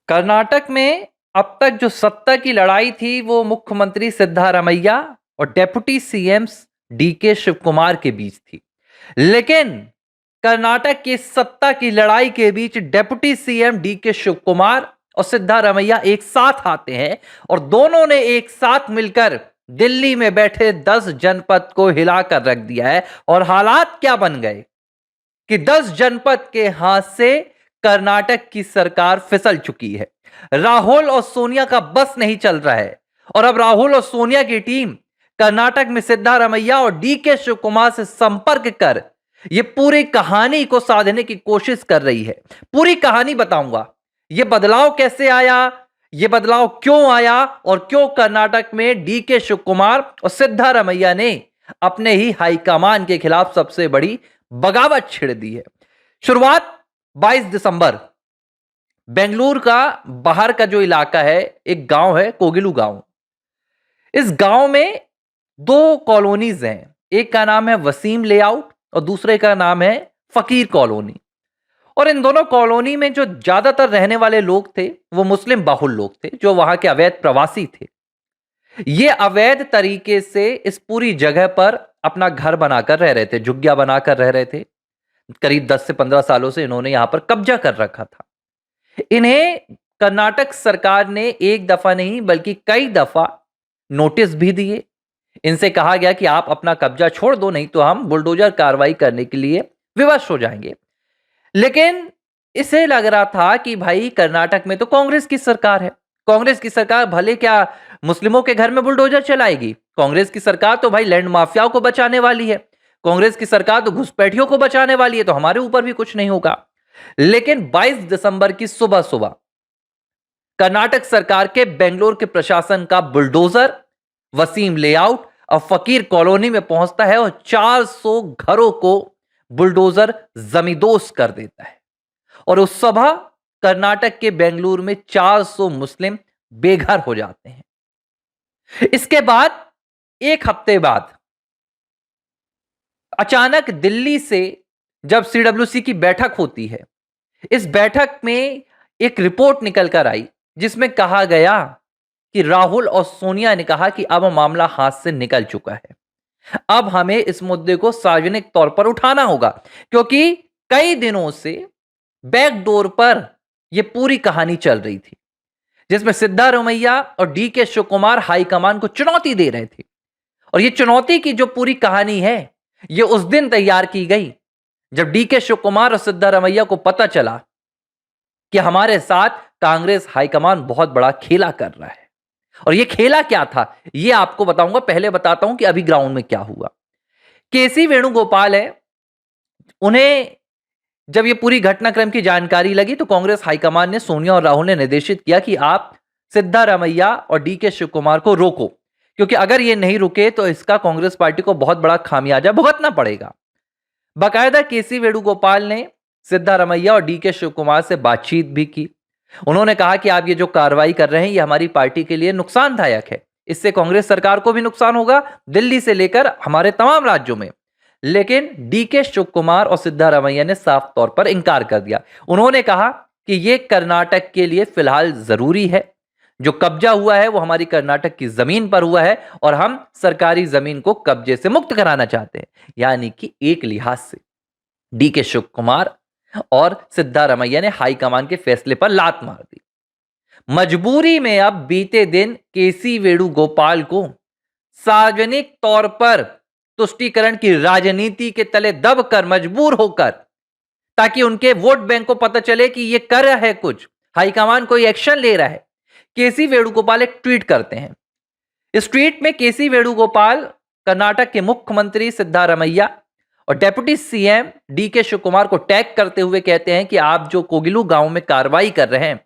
कर्नाटक में अब तक जो सत्ता की लड़ाई थी वो मुख्यमंत्री सिद्धारमैया और deputy CM DK Shivakumar के बीच थी। लेकिन कर्नाटक की सत्ता की लड़ाई के बीच deputy CM DK Shivakumar और सिद्धारमैया एक साथ आते हैं और दोनों ने एक साथ मिलकर दिल्ली में बैठे 10 जनपद को हिलाकर रख दिया है। और हालात क्या बन गए कि 10 जनपद के हाथ से कर्नाटक की सरकार फिसल चुकी है। राहुल और सोनिया का बस नहीं चल रहा है और अब राहुल और सोनिया की टीम कर्नाटक में सिद्धारमैया और डीके शिव कुमार से संपर्क कर यह पूरी कहानी को साधने की कोशिश कर रही है। पूरी कहानी बताऊंगा, यह बदलाव कैसे आया, यह बदलाव क्यों आया और क्यों कर्नाटक में डीके शिव कुमार और सिद्धारमैया ने अपने ही हाईकमान के खिलाफ सबसे बड़ी बगावत छिड़ दी है। शुरुआत 22 दिसंबर, बेंगलुरु का बाहर का जो इलाका है, एक गांव है कोगिलू गांव। इस गांव में दो कॉलोनीज हैं, एक का नाम है वसीम लेआउट और दूसरे का नाम है फकीर कॉलोनी। और इन दोनों कॉलोनी में जो ज्यादातर रहने वाले लोग थे वो मुस्लिम बाहुल लोग थे, जो वहां के अवैध प्रवासी थे। ये अवैध तरीके से इस पूरी जगह पर अपना घर बनाकर रह रहे थे, झुग्गियां बनाकर रह रहे थे। करीब 10 से 15 सालों से इन्होंने यहां पर कब्जा कर रखा था। इन्हें कर्नाटक सरकार ने एक दफा नहीं बल्कि कई दफा नोटिस भी दिए। इनसे कहा गया कि आप अपना कब्जा छोड़ दो, नहीं तो हम बुलडोजर कार्रवाई करने के लिए विवश हो जाएंगे। लेकिन इसे लग रहा था कि भाई कर्नाटक में तो कांग्रेस की सरकार है, कांग्रेस की सरकार भले क्या मुस्लिमों के घर में बुलडोजर चलाएगी, कांग्रेस की सरकार तो भाई लैंड माफियाओं को बचाने वाली है, कांग्रेस की सरकार तो घुसपैठियों को बचाने वाली है, तो हमारे ऊपर भी कुछ नहीं होगा। लेकिन 22 दिसंबर की सुबह सुबह कर्नाटक सरकार के बेंगलोर के प्रशासन का बुलडोजर वसीम लेआउट और फकीर कॉलोनी में पहुंचता है और 400 घरों को बुलडोजर जमींदोज कर देता है। और उस सुबह कर्नाटक के बेंगलुरु में 400 मुस्लिम बेघर हो जाते हैं। इसके बाद एक हफ्ते बाद अचानक दिल्ली से जब सीडब्ल्यूसी की बैठक होती है, इस बैठक में एक रिपोर्ट निकल कर आई जिसमें कहा गया कि राहुल और सोनिया ने कहा कि अब मामला हाथ से निकल चुका है, अब हमें इस मुद्दे को सार्वजनिक तौर पर उठाना होगा, क्योंकि कई दिनों से बैकडोर पर यह पूरी कहानी चल रही थी जिसमें सिद्धारमैया और डीके शिव कुमार हाईकमान को चुनौती दे रहे थे। और यह चुनौती की जो पूरी कहानी है यह उस दिन तैयार की गई जब डीके शिव कुमार और सिद्धारमैया को पता चला कि हमारे साथ कांग्रेस हाईकमान बहुत बड़ा खेला कर रहा है। और यह खेला क्या था यह आपको बताऊंगा, पहले बताता हूं कि अभी ग्राउंड में क्या हुआ। केसी वेणुगोपाल है, उन्हें जब यह पूरी घटनाक्रम की जानकारी लगी तो कांग्रेस हाईकमान ने सोनिया और राहुल ने निर्देशित किया कि आप सिद्धारमैया और डीके शिव कुमार को रोको, क्योंकि अगर ये नहीं रुके तो इसका कांग्रेस पार्टी को बहुत बड़ा खामियाजा भुगतना पड़ेगा। बाकायदा केसी वेणुगोपाल ने सिद्धारमैया और डीके शिव कुमार से बातचीत भी की। उन्होंने कहा कि आप ये जो कार्रवाई कर रहे हैं ये हमारी पार्टी के लिए नुकसानदायक है, इससे कांग्रेस सरकार को भी नुकसान होगा, दिल्ली से लेकर हमारे तमाम राज्यों में। लेकिन डीके शिव कुमार और सिद्धारमैया ने साफ तौर पर इंकार कर दिया। उन्होंने कहा कि यह कर्नाटक के लिए फिलहाल जरूरी है, जो कब्जा हुआ है वो हमारी कर्नाटक की जमीन पर हुआ है और हम सरकारी जमीन को कब्जे से मुक्त कराना चाहते हैं। यानी कि एक लिहाज से डीके शिव कुमार और सिद्धारमैया ने हाईकमान के फैसले पर लात मार दी। मजबूरी में अब बीते दिन केसी वेणुगोपाल को सार्वजनिक तौर पर तुष्टीकरण की राजनीति के तले दबकर मजबूर होकर, ताकि उनके वोट बैंक को पता चले कि ये कर रहा है कुछ, हाईकमान कोई एक्शन ले रहा है, केसी वेणुगोपाल एक ट्वीट करते हैं। इस ट्वीट में केसी वेणुगोपाल कर्नाटक के मुख्यमंत्री सिद्धारमैया और deputy CM DK Shivakumar को टैग करते हुए कहते हैं कि आप जो कोगिलू गांव में कार्रवाई कर रहे हैं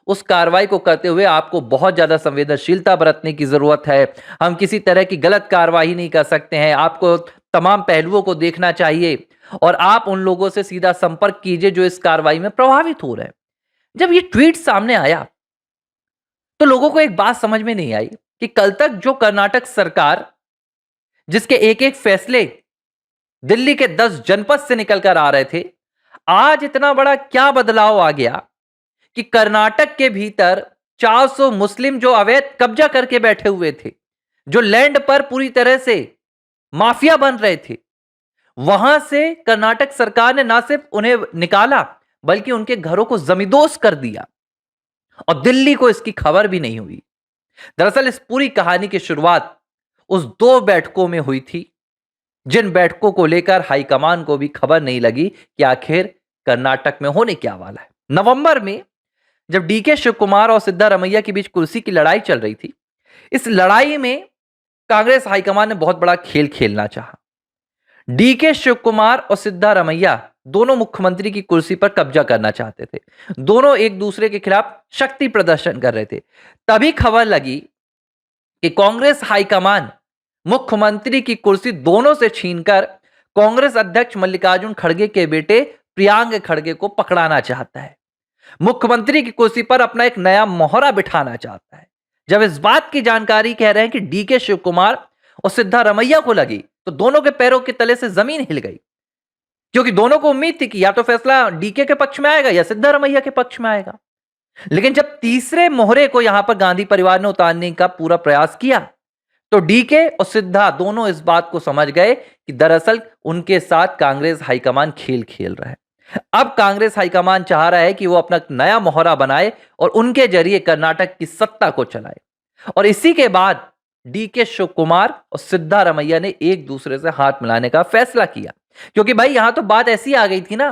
उस कार्रवाई को करते हुए आपको बहुत ज्यादा संवेदनशीलता बरतने की जरूरत है। हम किसी तरह की गलत कार्रवाई नहीं कर सकते हैं, आपको तमाम पहलुओं को देखना चाहिए और आप उन लोगों से सीधा संपर्क कीजिए जो इस कार्रवाई में प्रभावित हो रहे हैं। जब ये ट्वीट सामने आया तो लोगों को एक बात समझ में नहीं आई कि कल तक जो कर्नाटक सरकार जिसके एक एक फैसले दिल्ली के 10 जनपद से निकलकर आ रहे थे, आज इतना बड़ा क्या बदलाव आ गया कि कर्नाटक के भीतर 400 मुस्लिम जो अवैध कब्जा करके बैठे हुए थे, जो लैंड पर पूरी तरह से माफिया बन रहे थे, वहां से कर्नाटक सरकार ने ना सिर्फ उन्हें निकाला बल्कि उनके घरों को जमींदोज कर दिया और दिल्ली को इसकी खबर भी नहीं हुई। दरअसल इस पूरी कहानी की शुरुआत उस 2 बैठकों में हुई थी, जिन बैठकों को लेकर हाईकमान को भी खबर नहीं लगी कि आखिर कर्नाटक में होने क्या वाला है। नवंबर में जब डीके शिव कुमार और सिद्धारमैया के बीच कुर्सी की लड़ाई चल रही थी, इस लड़ाई में कांग्रेस हाईकमान ने बहुत बड़ा खेल खेलना चाहा। डीके शिव कुमार और सिद्धारमैया दोनों मुख्यमंत्री की कुर्सी पर कब्जा करना चाहते थे। दोनों एक दूसरे के खिलाफ शक्ति प्रदर्शन कर रहे थे। तभी खबर लगी कि कांग्रेस हाईकमान मुख्यमंत्री की कुर्सी दोनों से छीनकर कांग्रेस अध्यक्ष मल्लिकार्जुन खड़गे के बेटे प्रियांक खड़गे को पकड़ाना चाहता है, मुख्यमंत्री की कुर्सी पर अपना एक नया मोहरा बिठाना चाहता है। जब इस बात की जानकारी कह रहे हैं कि डीके शिव कुमार और सिद्धारमैया को लगी, तो दोनों के पैरों के तले से जमीन हिल गई, क्योंकि दोनों को उम्मीद थी कि या तो फैसला डीके के पक्ष में आएगा या सिद्धारमैया के पक्ष में आएगा। लेकिन जब तीसरे मोहरे को यहां पर गांधी परिवार ने उतारने का पूरा प्रयास किया, तो डीके और सिद्धा दोनों इस बात को समझ गए कि दरअसल उनके साथ कांग्रेस हाईकमान खेल खेल रहा है। अब कांग्रेस हाईकमान चाह रहा है कि वो अपना नया मोहरा बनाए और उनके जरिए कर्नाटक की सत्ता को चलाए। और इसी के बाद डीके शिव कुमार और सिद्धारमैया ने एक दूसरे से हाथ मिलाने का फैसला किया, क्योंकि भाई यहां तो बात ऐसी आ गई थी ना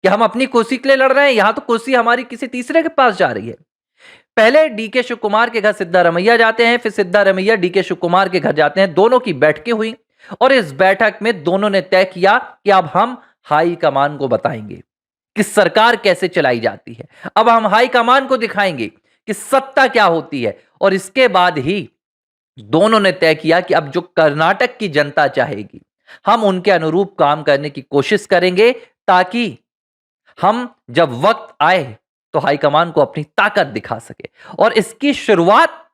कि हम अपनी कुर्सी के लिए लड़ रहे हैं, यहां तो कुर्सी हमारी किसी तीसरे के पास जा रही है। पहले डीके शिव कुमार के घर सिद्धारमैया जाते हैं, फिर सिद्धारमैया डीके शिव कुमार के घर जाते हैं। दोनों की बैठकें हुई और इस बैठक में दोनों ने तय किया कि अब हम हाई कमान को बताएंगे कि सरकार कैसे चलाई जाती है। अब हम हाई कमान को दिखाएंगे कि सत्ता क्या होती है। और इसके बाद ही दोनों ने तय किया कि अब जो कर्नाटक की जनता चाहेगी, हम उनके अनुरूप काम करने की कोशिश करेंगे, ताकि हम जब वक्त आए तो हाईकमान को अपनी ताकत दिखा सके। और इसकी शुरुआत,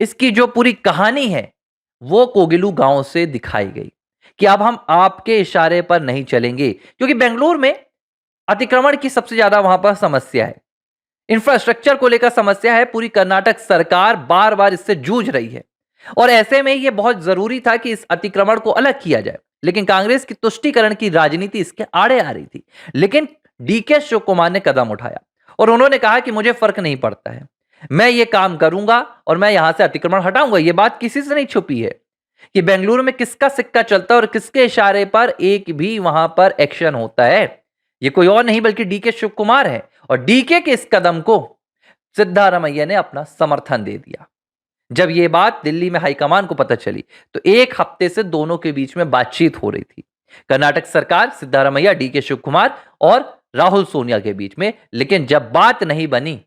इसकी जो पूरी कहानी है, वो कोगिलू गांव से दिखाई गई कि अब हम आपके इशारे पर नहीं चलेंगे, क्योंकि बेंगलुरु में अतिक्रमण की सबसे ज्यादा वहां पर समस्या है, इंफ्रास्ट्रक्चर को लेकर समस्या है। पूरी कर्नाटक सरकार बार बार इससे जूझ रही है और ऐसे में यह बहुत जरूरी था कि इस अतिक्रमण को अलग किया जाए। लेकिन कांग्रेस की तुष्टीकरण की राजनीति इसके आड़े आ रही थी। लेकिन डीके शिव कुमार ने कदम उठाया और उन्होंने कहा कि मुझे फर्क नहीं पड़ता है, मैं ये काम करूंगा और मैं यहां से अतिक्रमण हटाऊंगा। ये बात किसी से नहीं छुपी है कि बेंगलुरु में किसका सिक्का चलता है और किसके इशारे पर एक भी वहां पर एक्शन होता है। ये कोई और नहीं बल्कि डीके शिव कुमार है। और डीके के इस कदम को सिद्धारमैया ने अपना समर्थन दे दिया। जब यह बात दिल्ली में हाईकमान को पता चली, तो एक हफ्ते से दोनों के बीच में बातचीत हो रही थी, कर्नाटक सरकार, सिद्धारमैया, डीके शिव कुमार और राहुल सोनिया के बीच में। लेकिन जब बात नहीं बनी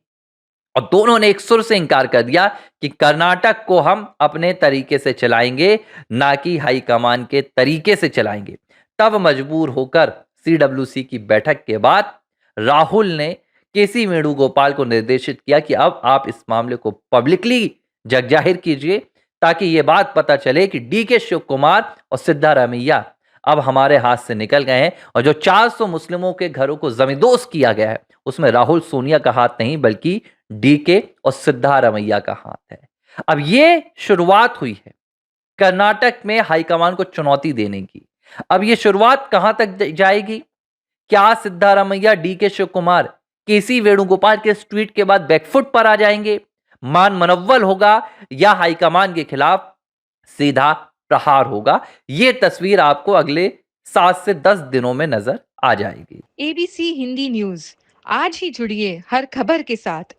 और दोनों ने एक सुर से इंकार कर दिया कि कर्नाटक को हम अपने तरीके से चलाएंगे, ना कि हाईकमान के तरीके से चलाएंगे, तब मजबूर होकर सीडब्ल्यूसी की बैठक के बाद राहुल ने केसी वेणुगोपाल को निर्देशित किया कि अब आप इस मामले को पब्लिकली जग जाहिर कीजिए, ताकि यह बात पता चले कि डीके शिव कुमार और सिद्धारमैया अब हमारे हाथ से निकल गए हैं। और जो 400 मुस्लिमों के घरों को जमींदोज किया गया है, उसमें राहुल सोनिया का हाथ नहीं बल्कि डीके और सिद्धारमैया का हाथ है। अब ये शुरुआत हुई है कर्नाटक में हाईकमान को चुनौती देने की। अब ये शुरुआत कहां तक जाएगी? क्या सिद्धारमैया, डीके शिव कुमार केसी वेणुगोपाल के इस ट्वीट के बाद बैकफुट पर आ जाएंगे, मान मनव्वल होगा, या हाईकमान के खिलाफ सीधा प्रहार होगा? यह तस्वीर आपको अगले 7 से 10 दिनों में नजर आ जाएगी। एबीसी हिंदी न्यूज, आज ही जुड़िए हर खबर के साथ।